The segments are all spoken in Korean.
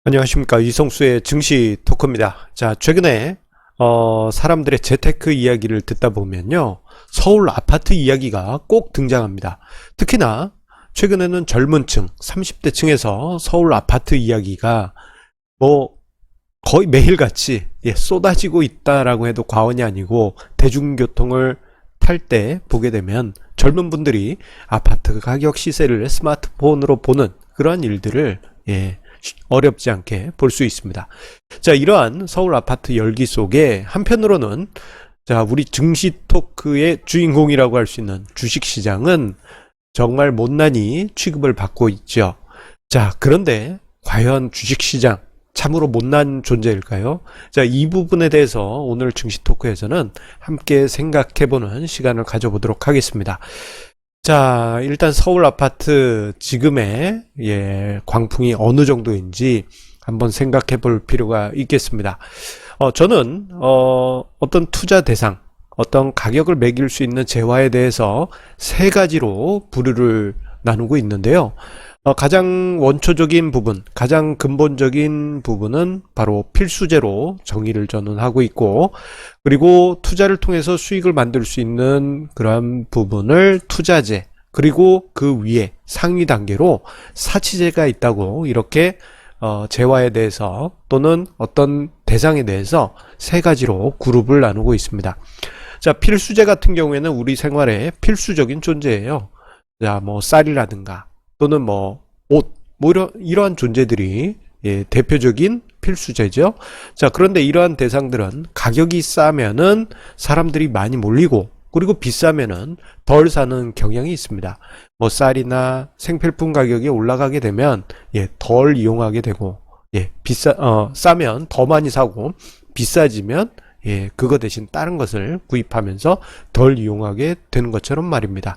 안녕하십니까. 이성수의 증시 토크입니다. 자, 최근에 사람들의 재테크 이야기를 듣다 보면요, 서울 아파트 이야기가 꼭 등장합니다. 특히나 최근에는 젊은 층, 30대 층에서 서울 아파트 이야기가 뭐 거의 매일같이 쏟아지고 있다라고 해도 과언이 아니고, 대중교통을 탈 때 보게 되면 젊은 분들이 아파트 가격 시세를 스마트폰으로 보는 그러한 일들을 어렵지 않게 볼 수 있습니다. 자, 이러한 서울 아파트 열기 속에 한편으로는, 자, 우리 증시 토크의 주인공이라고 할 수 있는 주식시장은 정말 못난이 취급을 받고 있죠. 자, 그런데 과연 주식시장 참으로 못난 존재일까요? 자, 이 부분에 대해서 오늘 증시 토크에서는 함께 생각해보는 시간을 가져보도록 하겠습니다. 자, 일단 서울 아파트 지금의 광풍이 어느 정도인지 한번 생각해 볼 필요가 있겠습니다. 저는 어떤 투자 대상, 어떤 가격을 매길 수 있는 재화에 대해서 세 가지로 부류를 나누고 있는데요. 가장 원초적인 부분, 가장 근본적인 부분은 바로 필수재로 정의를 저는 하고 있고, 그리고 투자를 통해서 수익을 만들 수 있는 그러한 부분을 투자재, 그리고 그 위에 상위 단계로 사치재가 있다고, 이렇게 재화에 대해서 또는 어떤 대상에 대해서 세 가지로 그룹을 나누고 있습니다. 자, 필수재 같은 경우에는 우리 생활에 필수적인 존재예요. 자, 뭐 쌀이라든가 또는 뭐 옷, 뭐 이러한 존재들이 대표적인 필수재죠. 자, 그런데 이러한 대상들은 가격이 싸면은 사람들이 많이 몰리고, 그리고 비싸면은 덜 사는 경향이 있습니다. 뭐 쌀이나 생필품 가격이 올라가게 되면 덜 이용하게 되고, 싸면 더 많이 사고, 비싸지면 그거 대신 다른 것을 구입하면서 덜 이용하게 되는 것처럼 말입니다.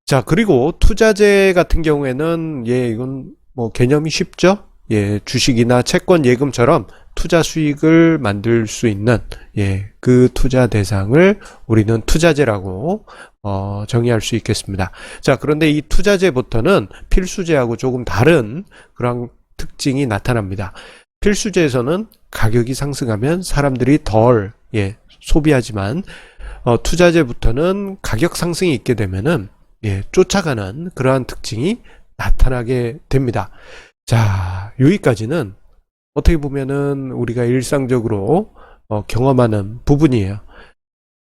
자, 그리고 투자재 같은 경우에는 이건 뭐 개념이 쉽죠? 주식이나 채권, 예금처럼 투자 수익을 만들 수 있는 그 투자 대상을 우리는 투자재라고 정의할 수 있겠습니다. 자, 그런데 이 투자재부터는 필수재하고 조금 다른 그런 특징이 나타납니다. 필수재에서는 가격이 상승하면 사람들이 덜 소비하지만, 투자재부터는 가격 상승이 있게 되면은 쫓아가는 그러한 특징이 나타나게 됩니다. 자, 여기까지는 어떻게 보면은 우리가 일상적으로 경험하는 부분이에요.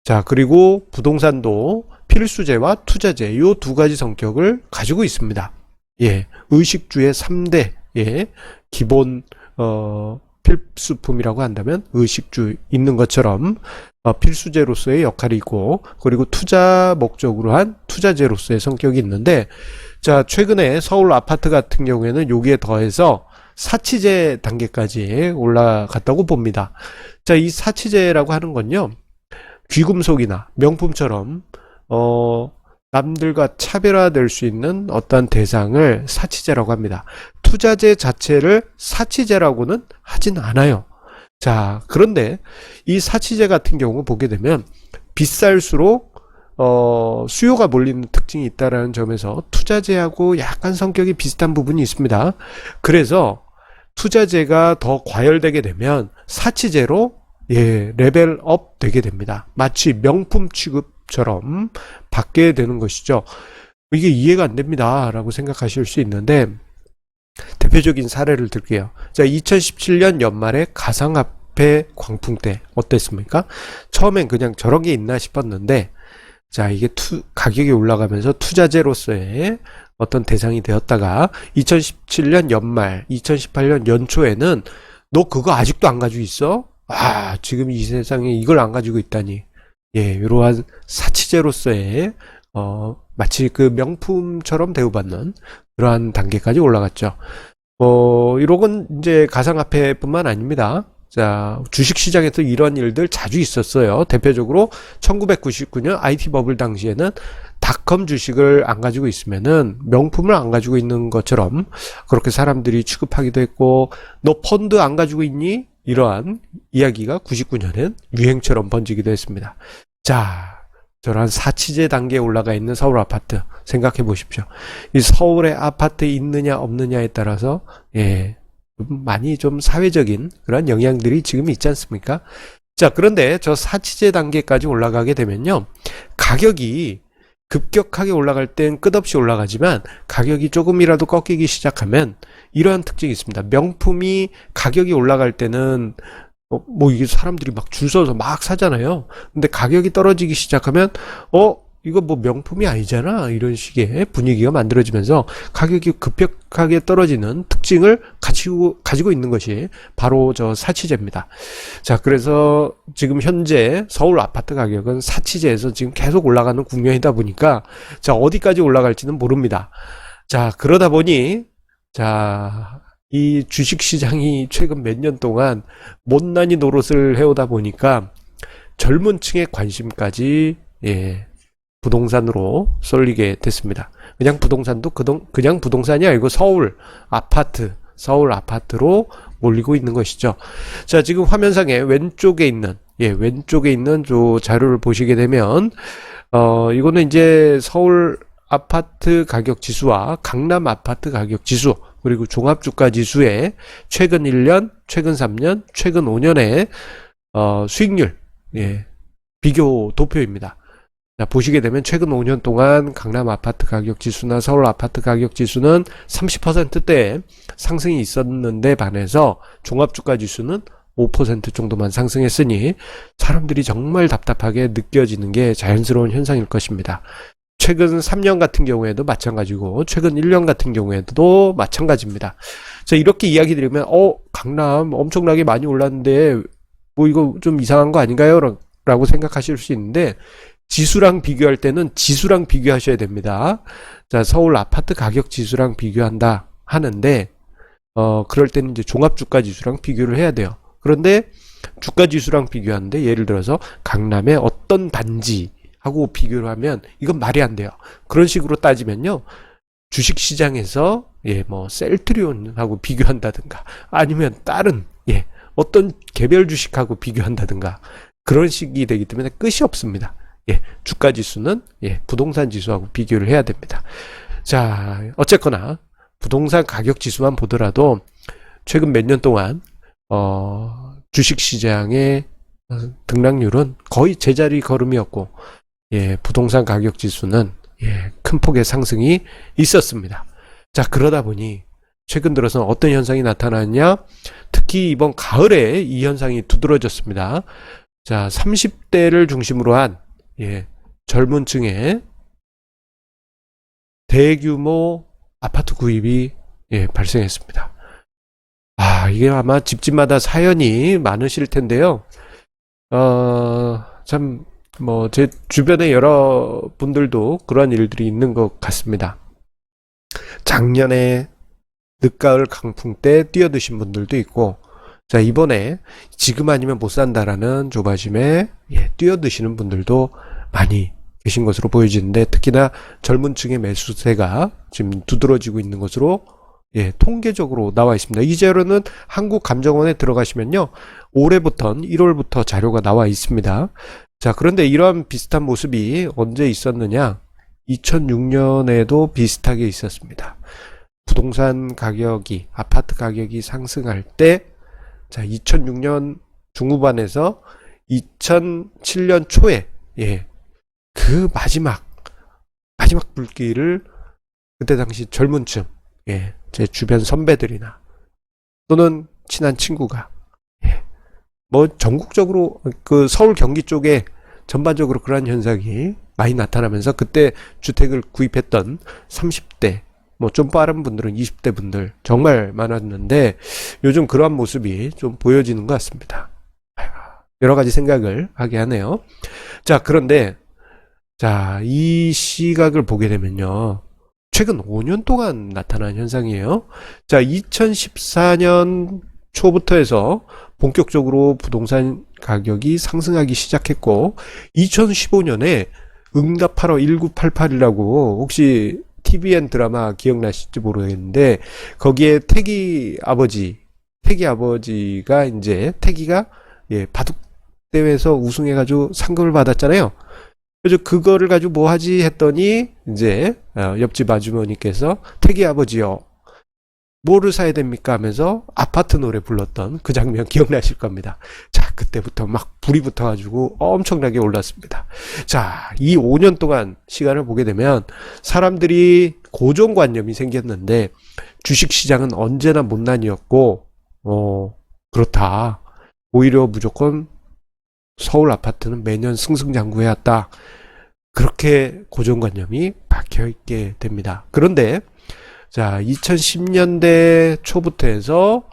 자, 그리고 부동산도 필수재와 투자재, 이 두 가지 성격을 가지고 있습니다. 의식주의 3대 기본 필수품이라고 한다면 의식주 있는 것처럼 필수재로서의 역할이 있고, 그리고 투자 목적으로 한 투자재로서의 성격이 있는데, 자, 최근에 서울 아파트 같은 경우에는 여기에 더해서 사치재 단계까지 올라갔다고 봅니다. 자, 이 사치재라고 하는 건요, 귀금속이나 명품처럼 남들과 차별화될 수 있는 어떤 대상을 사치재라고 합니다. 투자재 자체를 사치재라고는 하진 않아요. 자, 그런데 이 사치재 같은 경우 보게 되면 비쌀수록 수요가 몰리는 특징이 있다는 점에서 투자재하고 약간 성격이 비슷한 부분이 있습니다. 그래서 투자재가 더 과열되게 되면 사치재로 레벨업 되게 됩니다. 마치 명품 취급처럼 받게 되는 것이죠. 이게 이해가 안 됩니다 라고 생각하실 수 있는데, 대표적인 사례를 들게요. 자, 2017년 연말에 가상화폐 광풍 때 어땠습니까? 처음엔 그냥 저런 게 있나 싶었는데, 자, 이게 가격이 올라가면서 투자재로서의 어떤 대상이 되었다가 2017년 연말, 2018년 연초에는 너 그거 아직도 안 가지고 있어? 아, 지금 이 세상에 이걸 안 가지고 있다니. 이러한 사치재로서의 마치 그 명품처럼 대우받는 그러한 단계까지 올라갔죠. 이런 이제 가상화폐뿐만 아닙니다. 자, 주식시장에서 이런 일들 자주 있었어요. 대표적으로 1999년 IT 버블 당시에는 닷컴 주식을 안 가지고 있으면은 명품을 안 가지고 있는 것처럼 그렇게 사람들이 취급하기도 했고, 너 펀드 안 가지고 있니? 이러한 이야기가 99년엔 유행처럼 번지기도 했습니다. 자, 저런 사치재 단계에 올라가 있는 서울 아파트 생각해 보십시오. 이 서울의 아파트에 있느냐 없느냐에 따라서 많이 좀 사회적인 그런 영향들이 지금 있지 않습니까? 자, 그런데 저 사치제 단계까지 올라가게 되면요, 가격이 급격하게 올라갈 땐 끝없이 올라가지만 가격이 조금이라도 꺾이기 시작하면 이러한 특징이 있습니다. 명품이 가격이 올라갈 때는 뭐 이게 사람들이 막 줄 서서 막 사잖아요. 근데 가격이 떨어지기 시작하면 이거 뭐 명품이 아니잖아, 이런 식의 분위기가 만들어지면서 가격이 급격하게 떨어지는 특징을 가지고 있는 것이 바로 저 사치제입니다. 자, 그래서 지금 현재 서울 아파트 가격은 사치제에서 지금 계속 올라가는 국면이다 보니까 자, 어디까지 올라갈지는 모릅니다. 자, 그러다 보니 자, 이 주식시장이 최근 몇 년 동안 못난이 노릇을 해오다 보니까 젊은 층의 관심까지 부동산으로 쏠리게 됐습니다. 그냥 부동산도 그냥 부동산이 아니고 서울 아파트로 몰리고 있는 것이죠. 자, 지금 화면상에 왼쪽에 있는 저 자료를 보시게 되면 이거는 이제 서울 아파트 가격 지수와 강남 아파트 가격 지수, 그리고 종합주가 지수의 최근 1년, 최근 3년, 최근 5년의 수익률 비교 도표입니다. 자, 보시게 되면 최근 5년 동안 강남 아파트 가격 지수나 서울 아파트 가격 지수는 30%대의 상승이 있었는데 반해서 종합주가 지수는 5% 정도만 상승했으니 사람들이 정말 답답하게 느껴지는 게 자연스러운 현상일 것입니다. 최근 3년 같은 경우에도 마찬가지고 최근 1년 같은 경우에도 마찬가지입니다. 자, 이렇게 이야기 드리면 강남 엄청나게 많이 올랐는데 뭐 이거 좀 이상한 거 아닌가요? 라고 생각하실 수 있는데 지수랑 비교할 때는 지수랑 비교하셔야 됩니다. 자, 서울 아파트 가격 지수랑 비교한다 하는데 그럴 때는 이제 종합주가 지수랑 비교를 해야 돼요. 그런데 주가 지수랑 비교하는데 예를 들어서 강남의 어떤 단지 하고 비교를 하면 이건 말이 안 돼요. 그런 식으로 따지면요, 주식시장에서 뭐 셀트리온하고 비교한다든가 아니면 다른 어떤 개별 주식하고 비교한다든가 그런 식이 되기 때문에 끝이 없습니다. 주가 지수는 부동산 지수하고 비교를 해야 됩니다. 자, 어쨌거나 부동산 가격 지수만 보더라도 최근 몇 년 동안 주식시장의 등락률은 거의 제자리 걸음이었고 부동산 가격 지수는 큰 폭의 상승이 있었습니다. 자, 그러다 보니 최근 들어서 어떤 현상이 나타났냐? 특히 이번 가을에 이 현상이 두드러졌습니다. 자, 30대를 중심으로 한 젊은 층의 대규모 아파트 구입이 발생했습니다. 이게 아마 집집마다 사연이 많으실 텐데요. 참 뭐 제 주변에 여러분들도 그러한 일들이 있는 것 같습니다. 작년에 늦가을 강풍 때 뛰어드신 분들도 있고, 자, 이번에 지금 아니면 못 산다라는 조바심에 뛰어드시는 분들도 많이 계신 것으로 보여지는데, 특히나 젊은 층의 매수세가 지금 두드러지고 있는 것으로 통계적으로 나와 있습니다. 이 자료는 한국감정원에 들어가시면요, 올해부터 1월부터 자료가 나와 있습니다. 자, 그런데 이러한 비슷한 모습이 언제 있었느냐? 2006년에도 비슷하게 있었습니다. 부동산 가격이, 아파트 가격이 상승할 때, 자, 2006년 중후반에서 2007년 초에 그 마지막 불길을 그때 당시 젊은 층, 제 주변 선배들이나 또는 친한 친구가 뭐 전국적으로 그 서울 경기 쪽에 전반적으로 그러한 현상이 많이 나타나면서 그때 주택을 구입했던 30대 뭐 좀 빠른 분들은 20대 분들 정말 많았는데 요즘 그러한 모습이 좀 보여지는 것 같습니다. 여러 가지 생각을 하게 하네요. 자, 그런데 자, 이 시각을 보게 되면요, 최근 5년 동안 나타난 현상이에요. 자, 2014년 초부터 해서 본격적으로 부동산 가격이 상승하기 시작했고, 2015년에 응답하러 1988이라고 혹시 TVN 드라마 기억나실지 모르겠는데, 거기에 태기 아버지가 이제 태기가 바둑 대회에서 우승해가지고 상금을 받았잖아요. 그래서 그거를 가지고 뭐 하지 했더니 이제 옆집 아주머니께서 태기 아버지요, 뭐를 사야 됩니까 하면서 아파트 노래 불렀던 그 장면 기억나실 겁니다. 자, 그때부터 막 불이 붙어가지고 엄청나게 올랐습니다. 자, 이 5년 동안 시간을 보게 되면 사람들이 고정관념이 생겼는데 주식시장은 언제나 못난이었고 그렇다. 오히려 무조건 서울 아파트는 매년 승승장구해왔다. 그렇게 고정관념이 박혀있게 됩니다. 그런데 자, 2010년대 초부터 해서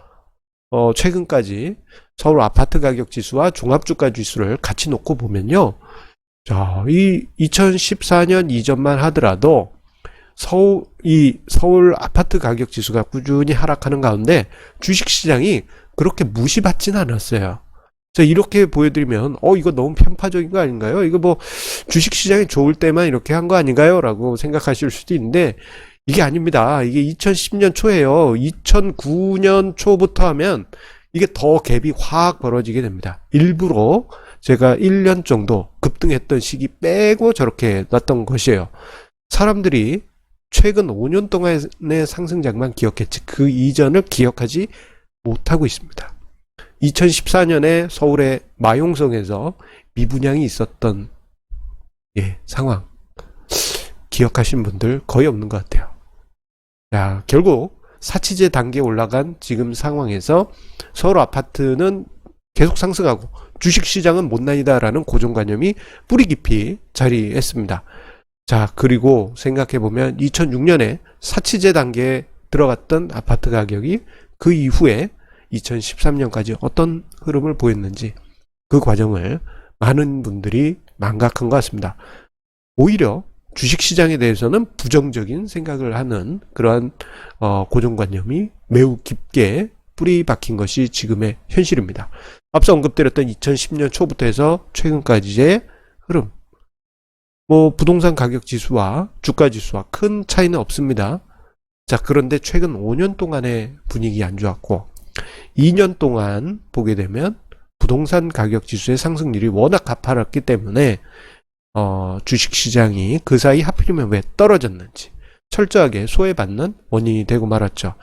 최근까지 서울 아파트 가격 지수와 종합주가 지수를 같이 놓고 보면요. 자, 이 2014년 이전만 하더라도 서울 아파트 가격 지수가 꾸준히 하락하는 가운데 주식시장이 그렇게 무시받진 않았어요. 자, 이렇게 보여드리면 이거 너무 편파적인 거 아닌가요? 이거 뭐 주식시장이 좋을 때만 이렇게 한 거 아닌가요? 라고 생각하실 수도 있는데 이게 아닙니다. 이게 2010년 초예요. 2009년 초부터 하면 이게 더 갭이 확 벌어지게 됩니다. 일부러 제가 1년 정도 급등했던 시기 빼고 저렇게 놨던 것이에요. 사람들이 최근 5년 동안의 상승장만 기억했지 그 이전을 기억하지 못하고 있습니다. 2014년에 서울의 마용성에서 미분양이 있었던 상황 기억하신 분들 거의 없는 것 같아요. 자, 결국 사치제 단계에 올라간 지금 상황에서 서울 아파트는 계속 상승하고 주식시장은 못난이다라는 고정관념이 뿌리 깊이 자리했습니다. 자, 그리고 생각해보면 2006년에 사치제 단계에 들어갔던 아파트 가격이 그 이후에 2013년까지 어떤 흐름을 보였는지 그 과정을 많은 분들이 망각한 것 같습니다. 오히려 주식시장에 대해서는 부정적인 생각을 하는 그러한 고정관념이 매우 깊게 뿌리 박힌 것이 지금의 현실입니다. 앞서 언급드렸던 2010년 초부터 해서 최근까지의 흐름, 뭐 부동산 가격 지수와 주가 지수와 큰 차이는 없습니다. 자, 그런데 최근 5년 동안의 분위기 안 좋았고 2년 동안 보게 되면 부동산 가격 지수의 상승률이 워낙 가파랐기 때문에 주식시장이 그 사이 하필이면 왜 떨어졌는지 철저하게 소외받는 원인이 되고 말았죠.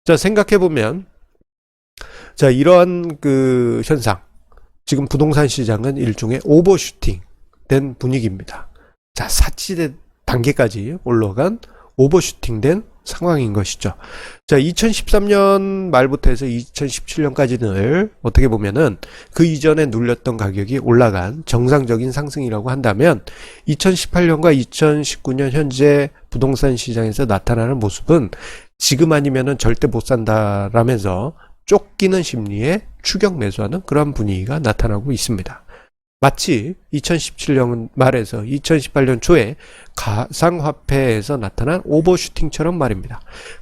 자, 생각해보면 자, 이러한 그 현상, 지금 부동산 시장은 일종의 오버슈팅 된 분위기입니다. 자, 사치대 단계까지 올라간 오버슈팅 된 상황인 것이죠. 자, 2013년 말부터 해서 2017년까지는 어떻게 보면은 그 이전에 눌렸던 가격이 올라간 정상적인 상승이라고 한다면 2018년과 2019년 현재 부동산 시장에서 나타나는 모습은 지금 아니면은 절대 못 산다라면서 쫓기는 심리에 추격 매수하는 그런 분위기가 나타나고 있습니다. 마치 2017년 말에서 2018년 초에 가상화폐에서 나타난 오버슈팅처럼 말입니다.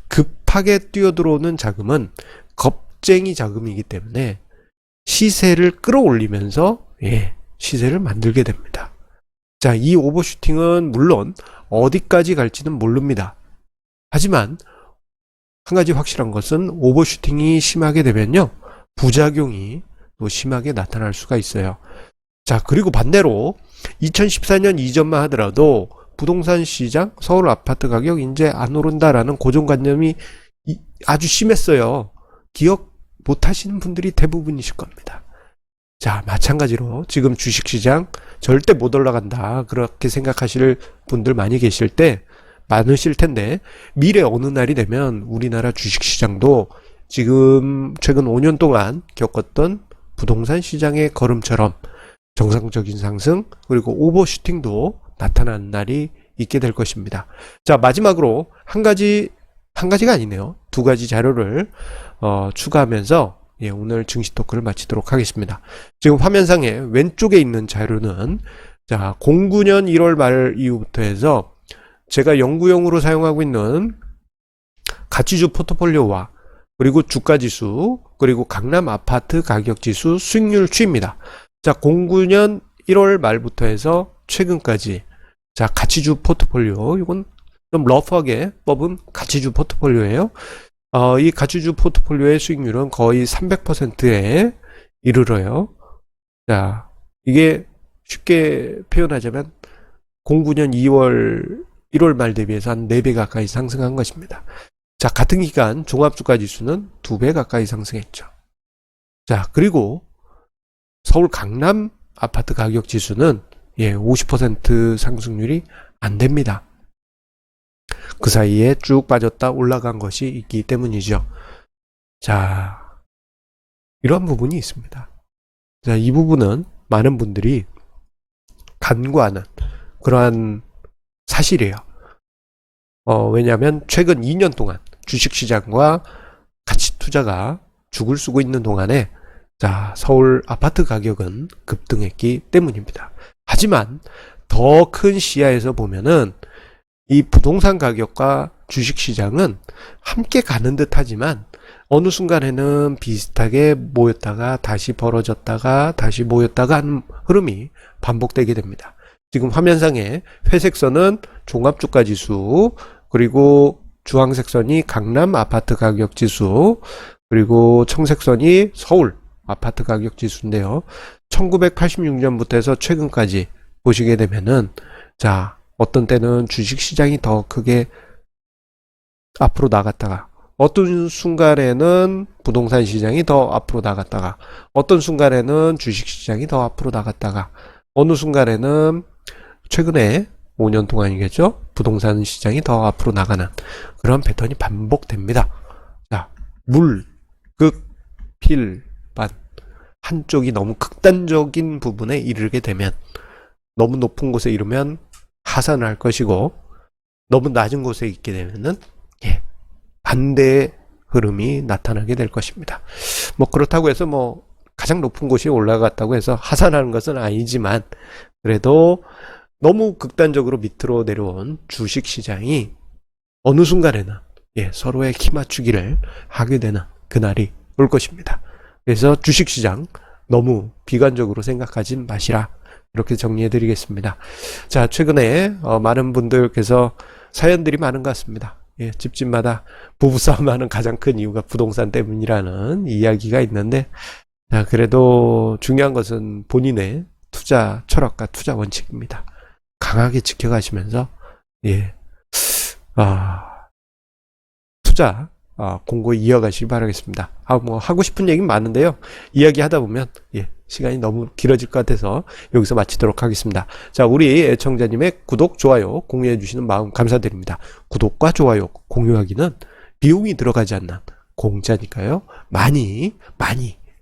급하게 뛰어들어오는 자금은 겁쟁이 자금이기 때문에 시세를 끌어올리면서 시세를 만들게 됩니다. 자, 이 오버슈팅은 물론 어디까지 갈지는 모릅니다. 하지만 한 가지 확실한 것은 오버슈팅이 심하게 되면요, 부작용이 또 심하게 나타날 수가 있어요. 자, 그리고 반대로 2014년 이전만 하더라도 부동산 시장, 서울 아파트 가격 이제 안 오른다라는 고정관념이 아주 심했어요. 기억 못 하시는 분들이 대부분이실 겁니다. 자, 마찬가지로 지금 주식시장 절대 못 올라간다 그렇게 생각하실 분들 많으실 텐데 미래 어느 날이 되면 우리나라 주식시장도 지금 최근 5년 동안 겪었던 부동산 시장의 걸음처럼 정상적인 상승 그리고 오버슈팅도 나타나는 날이 있게 될 것입니다. 자, 마지막으로 한 가지가 아니네요. 두 가지 자료를 추가하면서 오늘 증시 토크를 마치도록 하겠습니다. 지금 화면상에 왼쪽에 있는 자료는 자, 09년 1월 말 이후부터 해서 제가 연구용으로 사용하고 있는 가치주 포트폴리오와 그리고 주가지수 그리고 강남 아파트 가격지수 수익률 추이입니다. 자, 09년 1월 말부터 해서 최근까지 자, 가치주 포트폴리오, 이건 좀 러프하게 뽑은 가치주 포트폴리오예요. 이 가치주 포트폴리오의 수익률은 거의 300%에 이르러요. 자, 이게 쉽게 표현하자면 09년 1월 말 대비해서 한 4배 가까이 상승한 것입니다. 자, 같은 기간 종합주가지수는 2배 가까이 상승했죠. 자, 그리고 서울 강남 아파트 가격 지수는 50% 상승률이 안 됩니다. 그 사이에 쭉 빠졌다 올라간 것이 있기 때문이죠. 자, 이런 부분이 있습니다. 자, 이 부분은 많은 분들이 간과하는 그러한 사실이에요. 왜냐하면 최근 2년 동안 주식시장과 가치 투자가 죽을 쓰고 있는 동안에 자, 서울 아파트 가격은 급등했기 때문입니다. 하지만 더 큰 시야에서 보면은 이 부동산 가격과 주식시장은 함께 가는 듯 하지만 어느 순간에는 비슷하게 모였다가 다시 벌어졌다가 다시 모였다가 하는 흐름이 반복되게 됩니다. 지금 화면상에 회색선은 종합주가지수, 그리고 주황색선이 강남 아파트 가격지수, 그리고 청색선이 서울 아파트 가격지수인데요. 1986년부터 해서 최근까지 보시게 되면은 자, 어떤 때는 주식시장이 더 크게 앞으로 나갔다가 어떤 순간에는 부동산 시장이 더 앞으로 나갔다가 어떤 순간에는 주식시장이 더 앞으로 나갔다가 어느 순간에는 최근에 5년 동안이겠죠? 부동산 시장이 더 앞으로 나가는 그런 패턴이 반복됩니다. 자, 물, 극, 필, 반 한쪽이 너무 극단적인 부분에 이르게 되면 너무 높은 곳에 이르면 하산을 할 것이고 너무 낮은 곳에 있게 되면은 반대의 흐름이 나타나게 될 것입니다. 뭐 그렇다고 해서 뭐 가장 높은 곳이 올라갔다고 해서 하산하는 것은 아니지만 그래도 너무 극단적으로 밑으로 내려온 주식시장이 어느 순간에는 서로의 키 맞추기를 하게 되는 그날이 올 것입니다. 그래서 주식시장 너무 비관적으로 생각하지 마시라, 이렇게 정리해 드리겠습니다. 자, 최근에 많은 분들께서 사연들이 많은 것 같습니다. 집집마다 부부싸움하는 가장 큰 이유가 부동산 때문이라는 이야기가 있는데, 자, 그래도 중요한 것은 본인의 투자 철학과 투자 원칙입니다. 강하게 지켜가시면서 투자 공고히 이어가시기 바라겠습니다. 뭐 하고 싶은 얘기는 많은데요. 이야기 하다 보면 시간이 너무 길어질 것 같아서 여기서 마치도록 하겠습니다. 자, 우리 애청자님의 구독, 좋아요 공유해 주시는 마음 감사드립니다. 구독과 좋아요 공유하기는 비용이 들어가지 않는 공짜니까요. 많이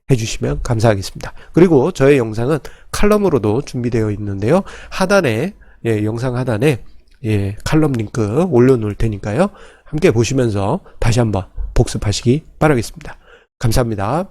해주시면 감사하겠습니다. 그리고 저의 영상은 칼럼으로도 준비되어 있는데요. 하단에 영상 하단에 칼럼 링크 올려놓을 테니까요. 함께 보시면서 다시 한번 복습하시기 바라겠습니다. 감사합니다.